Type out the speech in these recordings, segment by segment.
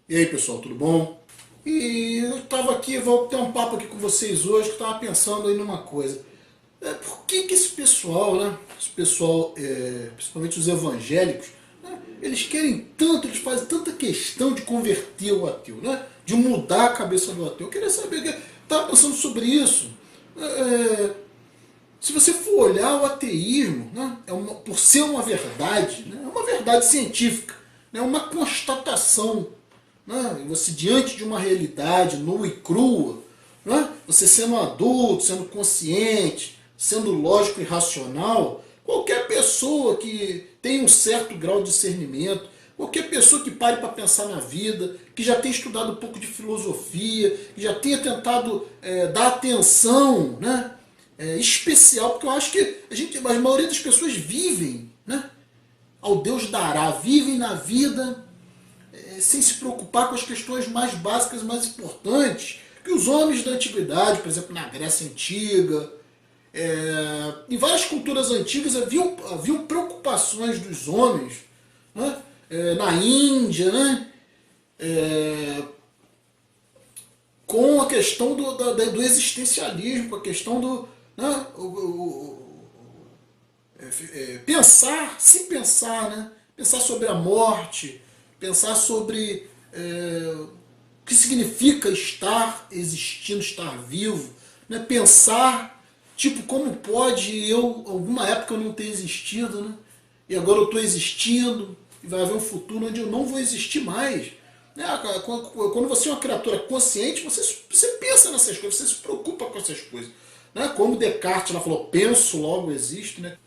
E aí pessoal, tudo bom? E eu estava aqui, vou ter um papo aqui com vocês hoje, que eu estava pensando aí numa coisa. Por que que esse pessoal, né? Esse pessoal, principalmente os evangélicos, né, eles querem tanto, eles fazem tanta questão de converter o ateu, né? De mudar a cabeça do ateu. Eu queria saber, eu estava pensando sobre isso. É, Se você for olhar o ateísmo, né, por ser uma verdade, né, é uma verdade científica, é uma constatação. Né, você diante de uma realidade nua e crua, né, você sendo adulto, sendo consciente, sendo lógico e racional, qualquer pessoa que tem um certo grau de discernimento, qualquer pessoa que pare para pensar na vida, que já tenha estudado um pouco de filosofia, que já tenha tentado dar atenção, né, especial, porque eu acho que a maioria das pessoas vivem, né, ao Deus dará, vivem na vida sem se preocupar com as questões mais básicas, mais importantes, que os homens da antiguidade, por exemplo, na Grécia Antiga, em várias culturas antigas haviam preocupações dos homens, né, na Índia, né, com a questão do existencialismo, com a questão do, né, pensar, se pensar, né? Pensar sobre a morte, pensar sobre o que significa estar existindo, estar vivo, né? Pensar, tipo, como pode alguma época eu não ter existido, né? E agora eu estou existindo, e vai haver um futuro onde eu não vou existir mais. Né? Quando você é uma criatura consciente, você pensa nessas coisas, você se preocupa com essas coisas. Né? Como Descartes lá falou, penso, logo existo. Né?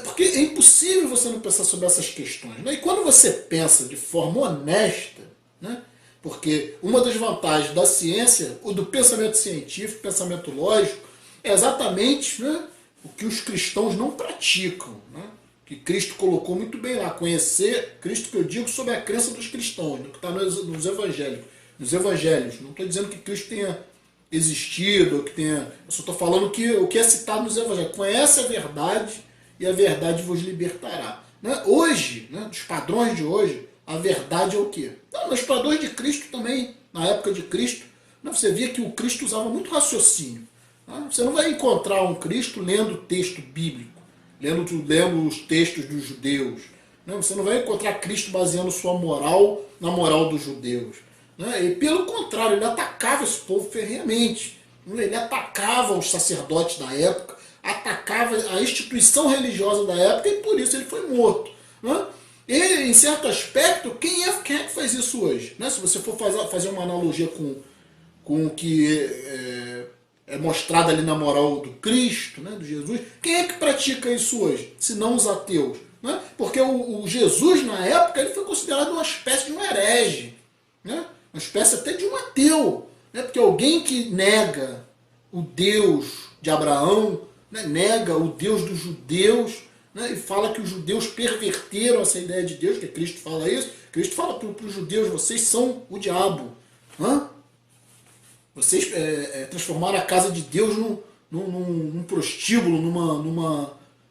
Porque é impossível você não pensar sobre essas questões. Né? E quando você pensa de forma honesta, né? Porque uma das vantagens da ciência, ou do pensamento científico, pensamento lógico, é exatamente, né, o que os cristãos não praticam. Né? Que Cristo colocou muito bem lá, conhecer Cristo, que eu digo sobre a crença dos cristãos, né, que está nos evangelhos. Nos evangelhos. Não estou dizendo que Cristo tenha existido, que tenha. Eu só estou falando que o que é citado nos evangelhos. Conhece a verdade e a verdade vos libertará. Né? Hoje, né, dos padrões de hoje, a verdade é o quê? Não, nos padrões de Cristo também, na época de Cristo, né, você via que o Cristo usava muito raciocínio. Né? Você não vai encontrar um Cristo lendo texto bíblico, lendo os textos dos judeus. Né? Você não vai encontrar Cristo baseando sua moral na moral dos judeus. Né? E pelo contrário, ele atacava esse povo ferreamente. Ele atacava os sacerdotes da época, atacava a instituição religiosa da época e por isso ele foi morto. Né? E, em certo aspecto, quem é que faz isso hoje? Né? Se você for fazer uma analogia com o que é mostrado ali na moral do Cristo, né, do Jesus, quem é que pratica isso hoje? Se não os ateus. Né? Porque o Jesus, na época, ele foi considerado uma espécie de um herege. Né? Uma espécie até de um ateu. Né? Porque alguém que nega o Deus de Abraão, né, nega o Deus dos judeus, né, e fala que os judeus perverteram essa ideia de Deus, que Cristo fala isso. Cristo fala para os judeus, vocês são o diabo. Hã? Vocês transformaram a casa de Deus num prostíbulo,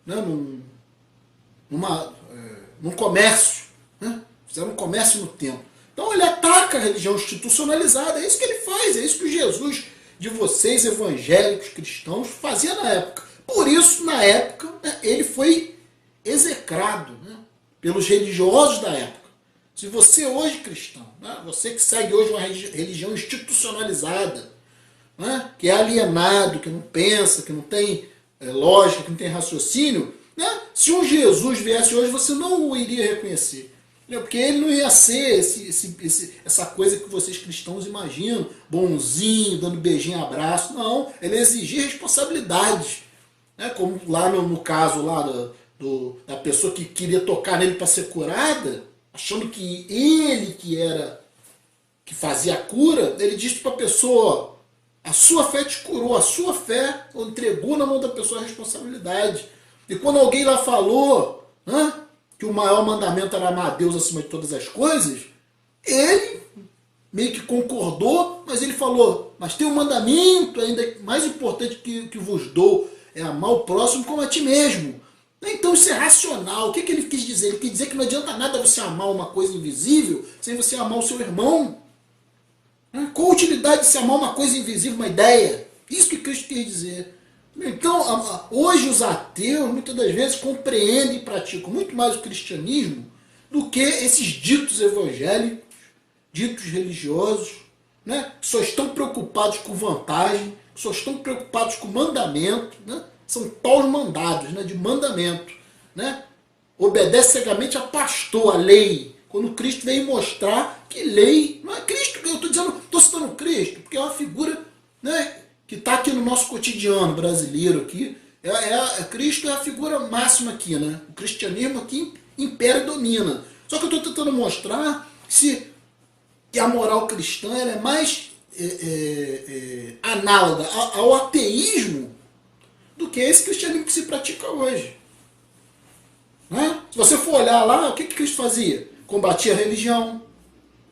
né, num comércio. Né? Fizeram um comércio no templo. Então ele ataca a religião institucionalizada, é isso que ele faz, é isso que o Jesus de vocês, evangélicos, cristãos, fazia na época. Por isso, na época, né, ele foi execrado, né, pelos religiosos da época. Se você hoje, cristão, né, você que segue hoje uma religião institucionalizada, né, que é alienado, que não pensa, que não tem lógica, que não tem raciocínio, né, se um Jesus viesse hoje, você não o iria reconhecer. Porque ele não ia ser essa coisa que vocês cristãos imaginam, bonzinho, dando beijinho, abraço. Não, ele exigia responsabilidades. Né? Como lá no caso lá da pessoa que queria tocar nele para ser curada, achando que ele que fazia a cura, ele disse para a pessoa, a sua fé te curou, a sua fé entregou na mão da pessoa a responsabilidade. E quando alguém lá falou, né, que o maior mandamento era amar a Deus acima de todas as coisas, ele meio que concordou, mas ele falou, mas tem um mandamento ainda mais importante que vos dou, é amar o próximo como a ti mesmo. Então isso é racional. O que ele quis dizer? Ele quis dizer que não adianta nada você amar uma coisa invisível sem você amar o seu irmão. Né? Qual a utilidade de se amar uma coisa invisível, uma ideia? Isso que Cristo quer dizer. Então, hoje os ateus, muitas das vezes, compreendem e praticam muito mais o cristianismo do que esses ditos evangélicos, ditos religiosos, né? Que só estão preocupados com vantagem, que só estão preocupados com mandamento, né? São paus mandados, né? De mandamento, né? Obedece cegamente a pastor, a lei, quando Cristo veio mostrar que lei não é Cristo. Eu estou dizendo, estou citando Cristo, porque é uma figura, né, que está aqui no nosso cotidiano brasileiro aqui. Cristo é a figura máxima aqui, né? O cristianismo aqui impera e domina. Só que eu estou tentando mostrar que a moral cristã ela é mais análoga ao ateísmo do que esse cristianismo que se pratica hoje. Né? Se você for olhar lá, o que Cristo fazia? Combatia a religião,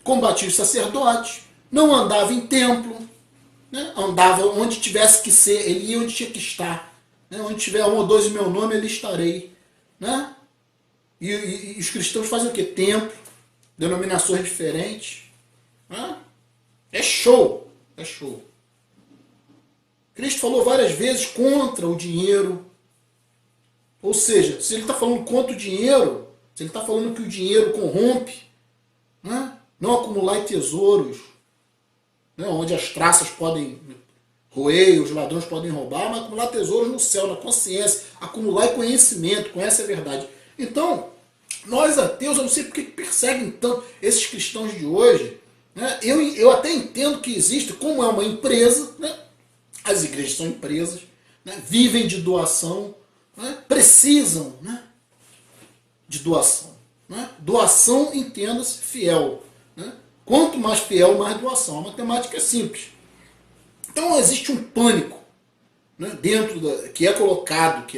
combatia os sacerdotes, não andava em templo, né? Andava onde tivesse que ser, ele ia onde tinha que estar. Né? Onde tiver um ou dois em meu nome, ele estarei. Né? E os cristãos fazem o quê? Templo, denominações diferentes. Né? É show, é show. Cristo falou várias vezes contra o dinheiro. Ou seja, se ele está falando contra o dinheiro, se ele está falando que o dinheiro corrompe, né? Não acumular tesouros, né? Onde as traças podem roer, os ladrões podem roubar, mas acumular tesouros no céu, na consciência, acumular conhecimento, conhece a verdade. Então, nós ateus, eu não sei porque perseguem tanto esses cristãos de hoje, né? Eu até entendo que existe, como é uma empresa, né? As igrejas são empresas, né? Vivem de doação, né? Precisam, né? De doação. Né? Doação, entenda-se, fiel. Né? Quanto mais fiel, mais doação. A matemática é simples. Então existe um pânico, né? Dentro que é colocado, que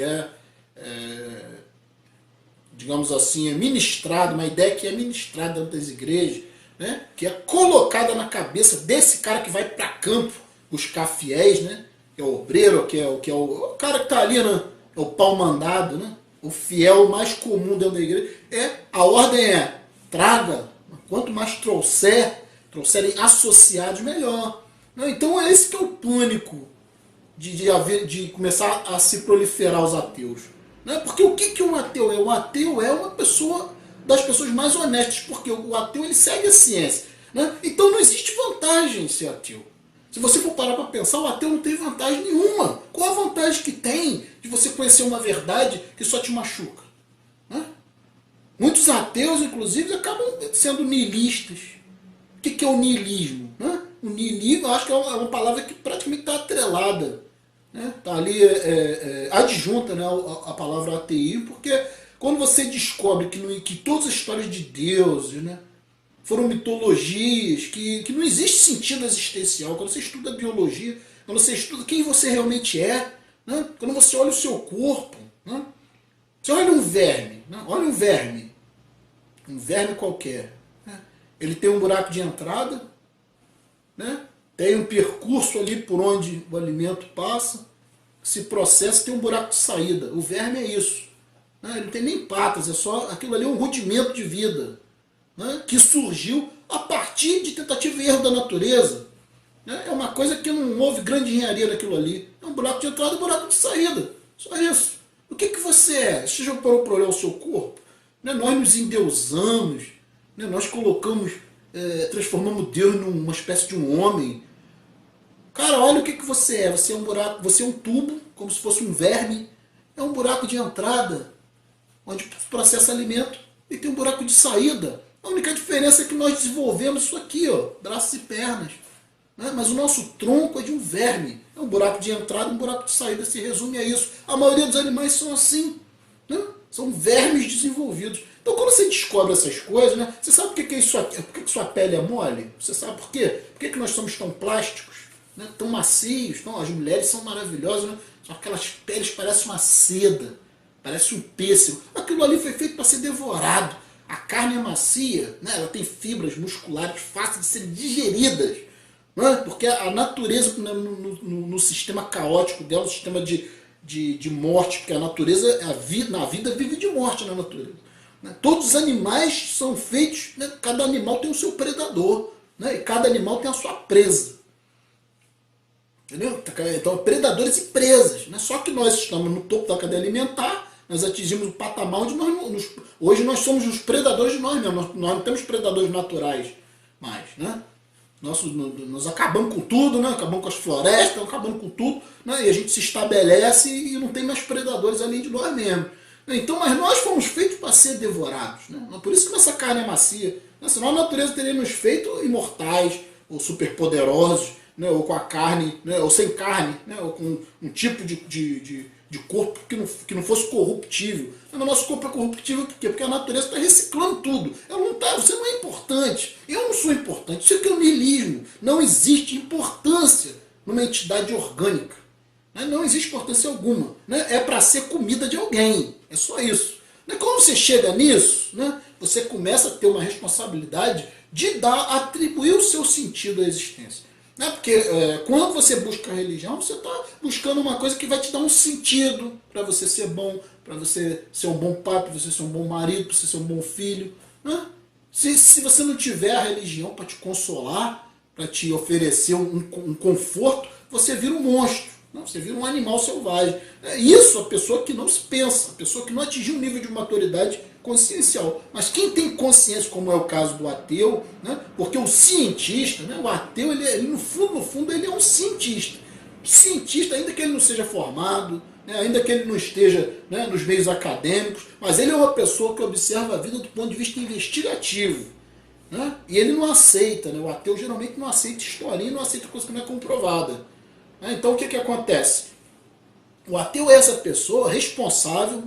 digamos assim, é ministrado, uma ideia que é ministrada dentro das igrejas, né? Que é colocada na cabeça desse cara que vai para campo buscar fiéis, né? Que é o obreiro, que é o cara que está ali, né? É o pau mandado, né? O fiel mais comum dentro da igreja. A ordem é, traga, quanto mais trouxerem associados, melhor. Então é esse que é o pânico de começar a se proliferar os ateus. Né? Porque o que um ateu é? O ateu é uma pessoa das pessoas mais honestas, porque o ateu ele segue a ciência. Né? Então não existe vantagem em ser ateu. Se você for parar para pensar, o ateu não tem vantagem nenhuma. Qual a vantagem que tem de você conhecer uma verdade que só te machuca? Né? Muitos ateus, inclusive, acabam sendo niilistas. O que é o niilismo? Né? O niilismo, eu acho que é uma palavra que praticamente está atrelada. Está, né? Ali adjunta, né, a palavra ateísmo, porque quando você descobre que todas as histórias de Deus, né, foram mitologias, que não existe sentido existencial. Quando você estuda biologia, quando você estuda quem você realmente é, né? Quando você olha o seu corpo, né? Você olha um verme, né? Olha um verme qualquer. Né? Ele tem um buraco de entrada, né? Tem um percurso ali por onde o alimento passa, se processa, tem um buraco de saída. O verme é isso. Né? Ele não tem nem patas, é só aquilo ali é um rudimento de vida. Né, que surgiu a partir de tentativa e erro da natureza. Né, é uma coisa que não houve grande engenharia naquilo ali. É um buraco de entrada e um buraco de saída. Só isso. O que você é? Você já parou para olhar o seu corpo? Né, nós nos endeusamos, né, nós colocamos, transformamos Deus numa espécie de um homem. Cara, olha o que você é. Você é um buraco, você é um tubo, como se fosse um verme. É um buraco de entrada, onde processa alimento, e tem um buraco de saída. A única diferença é que nós desenvolvemos isso aqui, ó, braços e pernas. Né? Mas o nosso tronco é de um verme. É um buraco de entrada e um buraco de saída. Se resume a isso. A maioria dos animais são assim. Né? São vermes desenvolvidos. Então quando você descobre essas coisas, né, você sabe por que isso aqui, por que sua pele é mole? Você sabe por quê? Por que nós somos tão plásticos? Né? Tão macios? Então, as mulheres são maravilhosas. Né? São aquelas peles que parecem uma seda. Parece um pêssego. Aquilo ali foi feito para ser devorado. A carne é macia, né? Ela tem fibras musculares fáceis de serem digeridas. Né? Porque a natureza, no sistema caótico dela, no sistema de morte, porque a natureza, na vida vive de morte na natureza. Né? Todos os animais são feitos, né? Cada animal tem o seu predador. né? E cada animal tem a sua presa. Entendeu? Então, predadores e presas. Né? Só que nós estamos no topo da cadeia alimentar, nós atingimos o patamar onde hoje nós somos os predadores de nós mesmos. Nós não temos predadores naturais mais. Né? Nós acabamos com tudo, né? Acabamos com as florestas, acabamos com tudo, né? E a gente se estabelece e não tem mais predadores além de nós mesmos. Então, mas nós fomos feitos para ser devorados. Né? Por isso que nossa carne é macia. Né? Senão a natureza teria nos feito imortais ou superpoderosos, né? Ou com a carne, né? Ou sem carne, né? Ou com um tipo de corpo que não fosse corruptível. Mas o nosso corpo é corruptível por quê? Porque a natureza está reciclando tudo. Ela não tá, você não é importante. Eu não sou importante. Isso é que é o niilismo. Não existe importância numa entidade orgânica. Não existe importância alguma. Né? É para ser comida de alguém. É só isso. Quando você chega nisso, né, você começa a ter uma responsabilidade de atribuir o seu sentido à existência. Porque quando você busca a religião, você está buscando uma coisa que vai te dar um sentido para você ser bom, para você ser um bom pai, para você ser um bom marido, para você ser um bom filho. Né? Se você não tiver a religião para te consolar, para te oferecer um conforto, você vira um monstro. Não, você vira um animal selvagem. Isso a pessoa que não se pensa, a pessoa que não atingiu um nível de maturidade consciencial. Mas quem tem consciência, como é o caso do ateu, né, porque o cientista, né, o ateu, ele no fundo, ele é um cientista. Cientista, ainda que ele não seja formado, né, ainda que ele não esteja, né, nos meios acadêmicos, mas ele é uma pessoa que observa a vida do ponto de vista investigativo. Né, e ele não aceita, né, o ateu geralmente não aceita historinha, não aceita coisa que não é comprovada. Então o que acontece? O ateu é essa pessoa responsável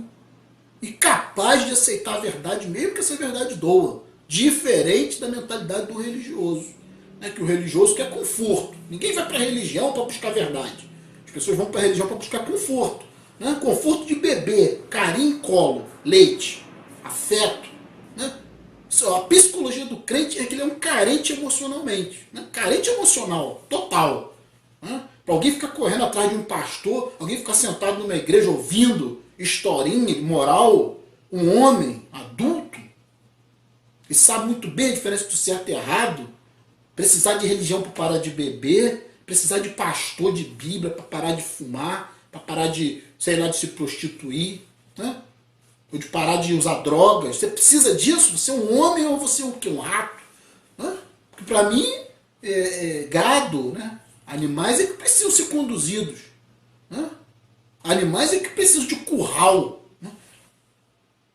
e capaz de aceitar a verdade, mesmo que essa verdade doa. Diferente da mentalidade do religioso. Que o religioso quer conforto. Ninguém vai para a religião para buscar verdade. As pessoas vão para a religião para buscar conforto. Conforto de bebê, carinho, colo, leite, afeto. A psicologia do crente é que ele é um carente emocionalmente. Carente emocional, total. Para alguém ficar correndo atrás de um pastor, alguém ficar sentado numa igreja ouvindo historinha de moral, um homem adulto, que sabe muito bem a diferença do certo e errado, precisar de religião para parar de beber, precisar de pastor de Bíblia para parar de fumar, para parar de, sei lá, de se prostituir, né? Ou de parar de usar drogas. Você precisa disso? Você é um homem ou você é o quê? Um rato? Né? Porque para mim, gado, né? Animais é que precisam ser conduzidos. Né? Animais é que precisam de curral. Né?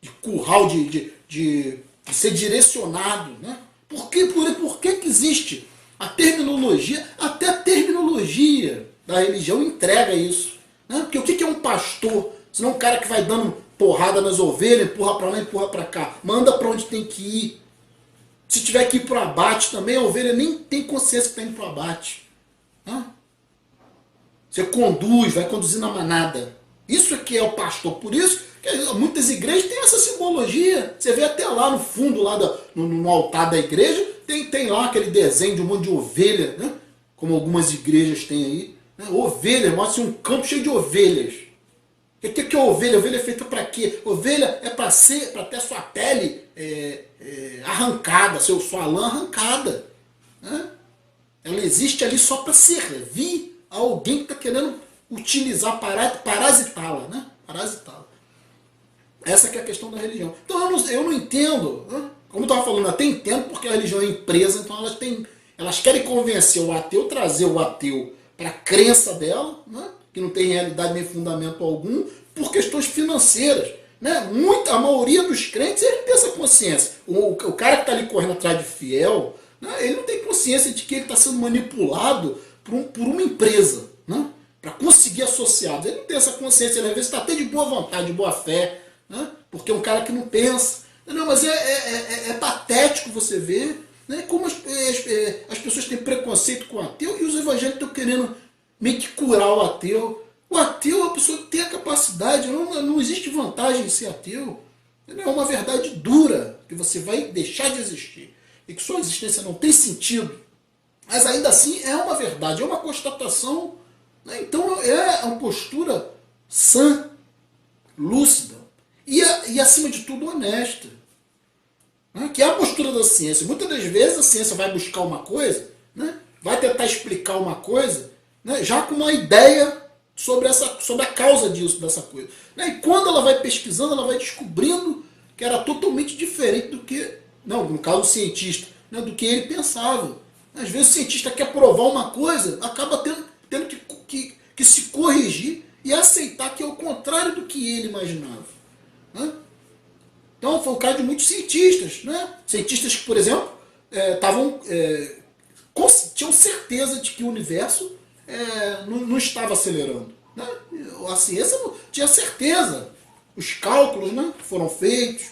De curral, de ser direcionado. Né? Por que existe a terminologia? Até a terminologia da religião entrega isso. Né? Porque o que é um pastor? Senão um cara que vai dando porrada nas ovelhas, empurra para lá, empurra para cá. Manda para onde tem que ir. Se tiver que ir para o abate também, a ovelha nem tem consciência que está indo para o abate. Você conduz, vai conduzindo a manada. Isso é que é o pastor. Por isso que muitas igrejas têm essa simbologia. Você vê até lá no fundo, lá no altar da igreja, tem lá aquele desenho de um monte de ovelha, né? Como algumas igrejas têm aí. Né? Ovelha, mostra um campo cheio de ovelhas. O que é ovelha? Ovelha é feita para quê? Ovelha é para ter a sua pele arrancada, sua lã arrancada. Né? Ela existe ali só para servir a alguém que está querendo utilizar, parasitá-la. Né? Parasitá-la. Essa que é a questão da religião. Então eu não entendo, né? Como eu estava falando, eu até entendo porque a religião é empresa, então elas querem convencer o ateu, trazer o ateu para a crença dela, né? Que não tem realidade nem fundamento algum, por questões financeiras. Né? A maioria dos crentes ele tem essa consciência. O cara que está ali correndo atrás de fiel, né? Ele não tem consciência de que ele está sendo manipulado por uma empresa, né? Para conseguir associados. Ele não tem essa consciência, ele às vezes está até de boa vontade, de boa fé, né? Porque é um cara que não pensa. Não, mas é patético você ver, né? Como as pessoas têm preconceito com o ateu e os evangélicos estão querendo meio que curar o ateu. O ateu é uma pessoa que tem a capacidade, não existe vantagem em ser ateu. É uma verdade dura, que você vai deixar de existir. E que sua existência não tem sentido. Mas ainda assim é uma verdade, é uma constatação. Né? Então é uma postura sã, lúcida e acima de tudo honesta. Né? que é a postura da ciência. Muitas das vezes a ciência vai buscar uma coisa, né? Vai tentar explicar uma coisa, né? Já com uma ideia sobre a causa disso, dessa coisa. Né? E quando ela vai pesquisando, ela vai descobrindo que era totalmente diferente do que, não, no caso o cientista, né? Do que ele pensava. Às vezes o cientista quer provar uma coisa, acaba tendo que se corrigir e aceitar que é o contrário do que ele imaginava. Né? Então foi o caso de muitos cientistas. Né? Cientistas que, por exemplo, tinham certeza de que o universo não estava acelerando. Né? A ciência não tinha certeza. Os cálculos, né, que foram feitos,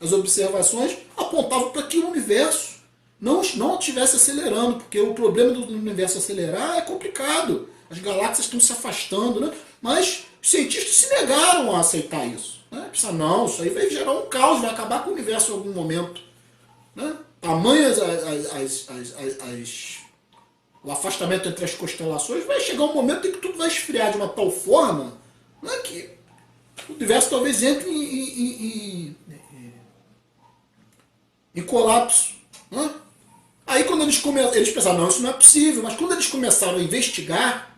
as observações apontavam para que o universo não estivesse acelerando, porque o problema do universo acelerar é complicado. As galáxias estão se afastando, né? Mas os cientistas se negaram a aceitar isso. Né? Pensaram, não, isso aí vai gerar um caos, vai acabar com o universo em algum momento. Né? Tamanhas o afastamento entre as constelações, vai chegar um momento em que tudo vai esfriar de uma tal forma, né, que o universo talvez entre em colapso. Né? Aí quando eles pensaram, não, isso não é possível, mas quando eles começaram a investigar,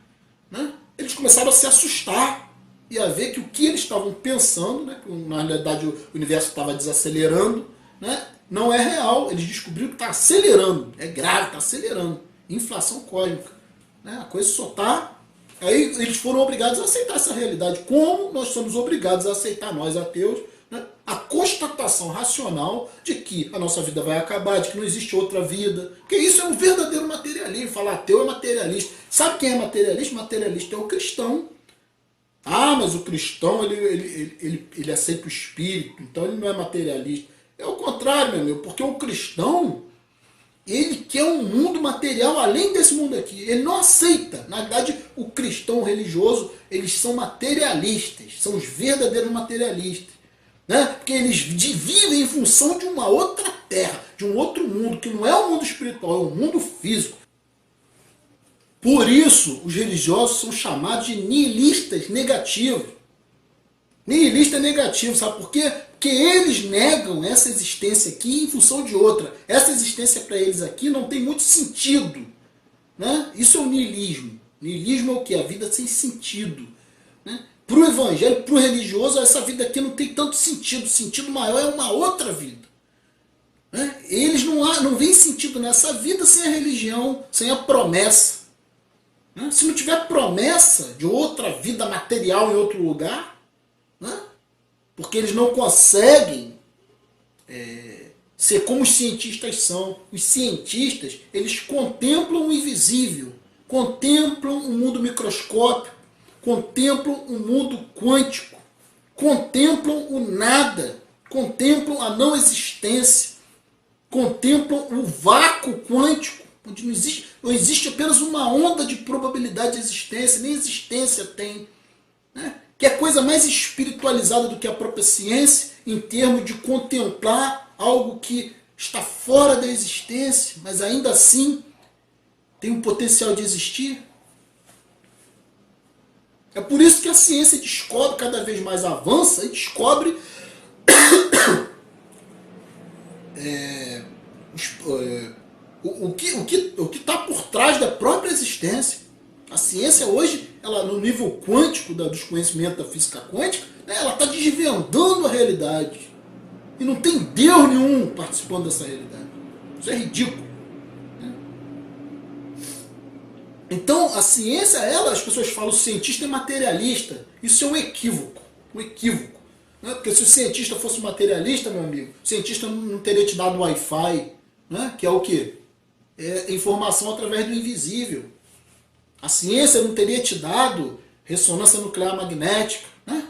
né, eles começaram a se assustar e a ver que o que eles estavam pensando, né, na realidade o universo estava desacelerando, né, não é real. Eles descobriram que está acelerando, é grave, está acelerando. Inflação cósmica. Né? A coisa só está... Aí eles foram obrigados a aceitar essa realidade. Como nós somos obrigados a aceitar, nós ateus, né? A constatação racional de que a nossa vida vai acabar, de que não existe outra vida. Porque isso é um verdadeiro materialismo. Falar ateu é materialista. Sabe quem é materialista? Materialista é o cristão. Ah, mas o cristão ele aceita o espírito, então ele não é materialista. É o contrário, meu amigo, porque o cristão... ele quer um mundo material além desse mundo aqui. Ele não aceita. Na verdade, o cristão o religioso, eles são materialistas. São os verdadeiros materialistas. Né? Porque eles vivem em função de uma outra terra, de um outro mundo, que não é o mundo espiritual, é o mundo físico. Por isso, os religiosos são chamados de nihilistas negativos. Nihilista negativo, sabe por quê? Porque eles negam essa existência aqui em função de outra. Essa existência para eles aqui não tem muito sentido. Né? Isso é o nihilismo. Nihilismo é o quê? A vida sem sentido. Né? Para o evangélico, para o religioso, essa vida aqui não tem tanto sentido. O sentido maior é uma outra vida. Né? Eles não veem sentido nessa vida sem a religião, sem a promessa. Né? Se não tiver promessa de outra vida material em outro lugar, né? Porque eles não conseguem ser como os cientistas são. Os cientistas, eles contemplam o invisível, contemplam o mundo microscópico, contemplam o mundo quântico, contemplam o nada, contemplam a não existência, contemplam o vácuo quântico, onde não existe apenas uma onda de probabilidade de existência, nem existência tem. Né? Que é coisa mais espiritualizada do que a própria ciência, em termos de contemplar algo que está fora da existência, mas ainda assim tem um potencial de existir. É por isso que a ciência descobre, cada vez mais avança, e descobre o que está por trás da própria existência. A ciência hoje, ela, no nível quântico dos conhecimentos da física quântica, né, ela está desvendando a realidade. E não tem Deus nenhum participando dessa realidade. Isso é ridículo. Né? Então, a ciência, as pessoas falam, o cientista é materialista. Isso é um equívoco. Um equívoco. Né? Porque se o cientista fosse materialista, meu amigo, o cientista não teria te dado Wi-Fi, né? Que é o quê? É informação através do invisível. A ciência não teria te dado ressonância nuclear magnética, né?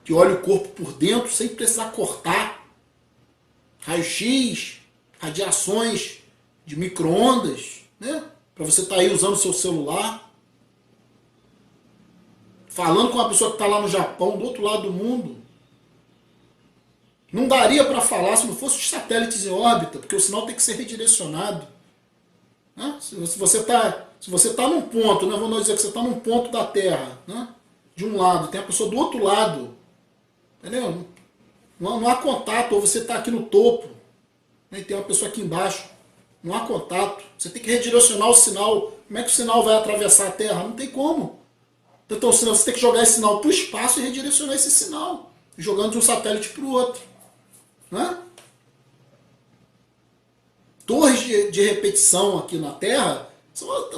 Que olha o corpo por dentro sem precisar cortar. Raio-x, radiações de micro-ondas, né? Para você estar aí usando o seu celular. Falando com uma pessoa que está lá no Japão, do outro lado do mundo. Não daria para falar se não fosse os satélites em órbita, porque o sinal tem que ser redirecionado. Né? Se você está num ponto, né, vamos dizer que você está num ponto da Terra, né, de um lado, tem a pessoa do outro lado, entendeu? Não há contato, ou você está aqui no topo, né, e tem uma pessoa aqui embaixo. Não há contato. Você tem que redirecionar o sinal. Como é que o sinal vai atravessar a Terra? Não tem como. Então você tem que jogar esse sinal para o espaço e redirecionar esse sinal, jogando de um satélite para o outro. Né? Torres de repetição aqui na Terra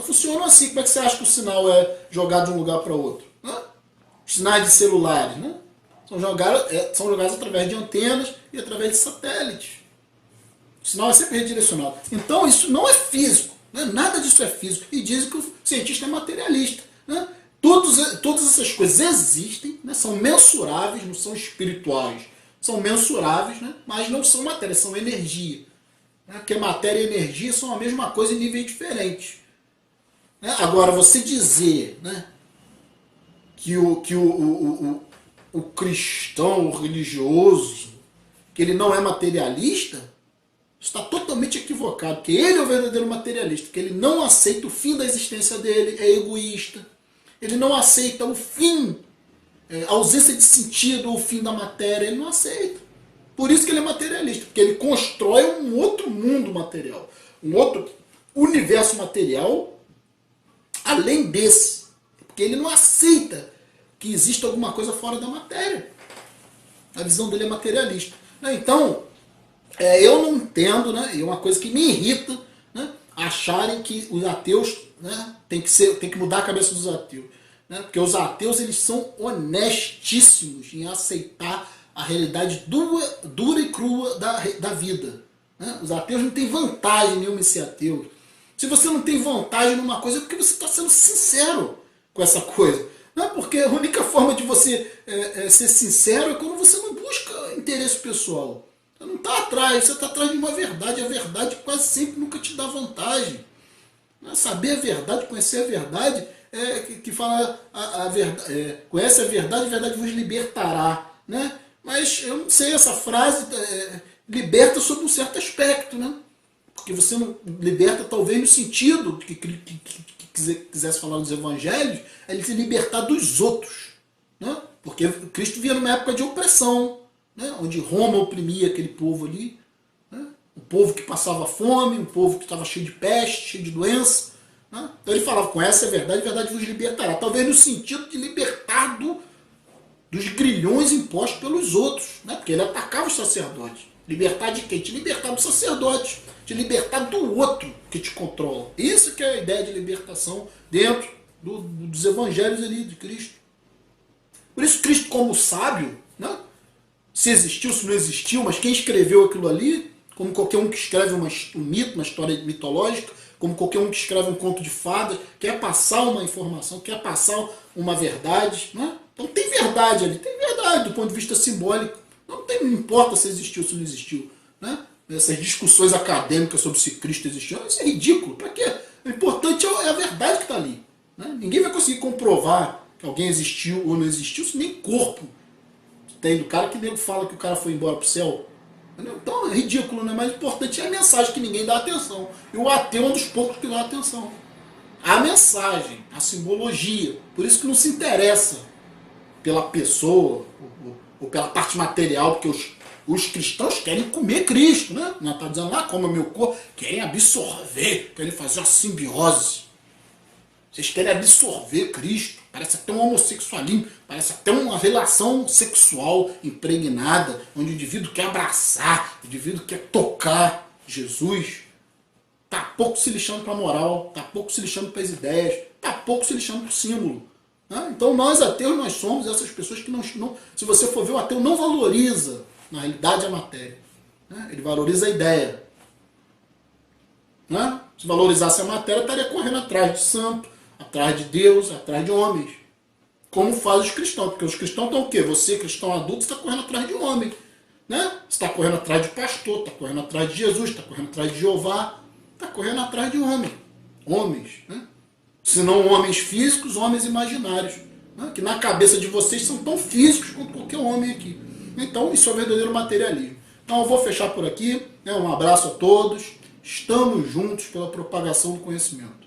funcionam assim. Como é que você acha que o sinal é jogado de um lugar para outro? Né? Os sinais de celulares, né? São jogados através de antenas e através de satélites. O sinal é sempre redirecionado. Então isso não é físico. Né? Nada disso é físico. E dizem que o cientista é materialista. Né? Todas essas coisas existem, né? São mensuráveis, não são espirituais. São mensuráveis, né? Mas não são matéria, são energia. Né? Porque matéria e energia são a mesma coisa em níveis diferentes. Né? Agora, você dizer, né, que o cristão, o religioso, que ele não é materialista, está totalmente equivocado, porque ele é o verdadeiro materialista, porque ele não aceita o fim da existência dele, é egoísta, ele não aceita o fim, a ausência de sentido, o fim da matéria, ele não aceita. Por isso que ele é materialista, porque ele constrói um outro mundo material, um outro universo material além desse, porque ele não aceita que exista alguma coisa fora da matéria. A visão dele é materialista. Então, eu não entendo, né? E é uma coisa que me irrita, né? Acharem que os ateus, né, tem que mudar a cabeça dos ateus. Né? Porque os ateus, eles são honestíssimos em aceitar a realidade dura e crua da vida. Né? Os ateus não têm vantagem nenhuma em ser ateu. Se você não tem vantagem numa coisa, é porque você está sendo sincero com essa coisa. Não é porque a única forma de você ser sincero é quando você não busca interesse pessoal. Você não está atrás, você está atrás de uma verdade. A verdade quase sempre nunca te dá vantagem. Saber a verdade, conhecer a verdade, que fala a verdade, conhece a verdade vos libertará. Né? Mas eu não sei, essa frase liberta sob um certo aspecto. Né? Porque você não liberta talvez no sentido que quisesse falar dos evangelhos, é ele se libertar dos outros. Né? Porque Cristo vinha numa época de opressão, né? Onde Roma oprimia aquele povo ali, né? O povo que passava fome, o povo que estava cheio de peste, cheio de doença. Né? Então ele falava, conhece a verdade vos libertará. Talvez no sentido de libertar dos grilhões impostos pelos outros, né? Porque ele atacava os sacerdotes. Libertar de quem? Te libertar do sacerdote, te libertar do outro que te controla. Isso que é a ideia de libertação dentro dos evangelhos ali de Cristo. Por isso Cristo, como sábio, né? Se existiu, se não existiu, mas quem escreveu aquilo ali, como qualquer um que escreve um mito, uma história mitológica, como qualquer um que escreve um conto de fadas, quer passar uma informação, quer passar uma verdade. Né? Então tem verdade ali, tem verdade do ponto de vista simbólico. Não importa se existiu ou se não existiu. Né? Essas discussões acadêmicas sobre se Cristo existiu, isso é ridículo. Para quê? O importante é a verdade que está ali. Né? Ninguém vai conseguir comprovar que alguém existiu ou não existiu, se nem corpo tem do cara que nego fala que o cara foi embora para o céu. Então é ridículo, né? Mas o importante é a mensagem que ninguém dá atenção. E o ateu é um dos poucos que dá atenção. A mensagem, a simbologia. Por isso que não se interessa pela pessoa ou pela parte material, porque os cristãos querem comer Cristo, né? Não está dizendo lá, coma meu corpo, querem absorver, querem fazer uma simbiose. Vocês querem absorver Cristo, parece até um homossexualismo, parece até uma relação sexual impregnada, onde o indivíduo quer abraçar, o indivíduo quer tocar Jesus. Está pouco se lixando para a moral, está pouco se lixando para as ideias, está pouco se lixando para o símbolo. Então nós ateus, nós somos essas pessoas que não, se você for ver, o ateu não valoriza, na realidade, a matéria. Ele valoriza a ideia. Se valorizasse a matéria, estaria correndo atrás de santo, atrás de Deus, atrás de homens. Como faz os cristãos, porque os cristãos estão o quê? Você, cristão adulto, está correndo atrás de homem. Você está correndo atrás de pastor, está correndo atrás de Jesus, está correndo atrás de Jeová, está correndo atrás de homem. Homens. Se não homens físicos, homens imaginários. Que na cabeça de vocês são tão físicos quanto qualquer homem aqui. Então isso é o verdadeiro materialismo. Então eu vou fechar por aqui. Um abraço a todos. Estamos juntos pela propagação do conhecimento.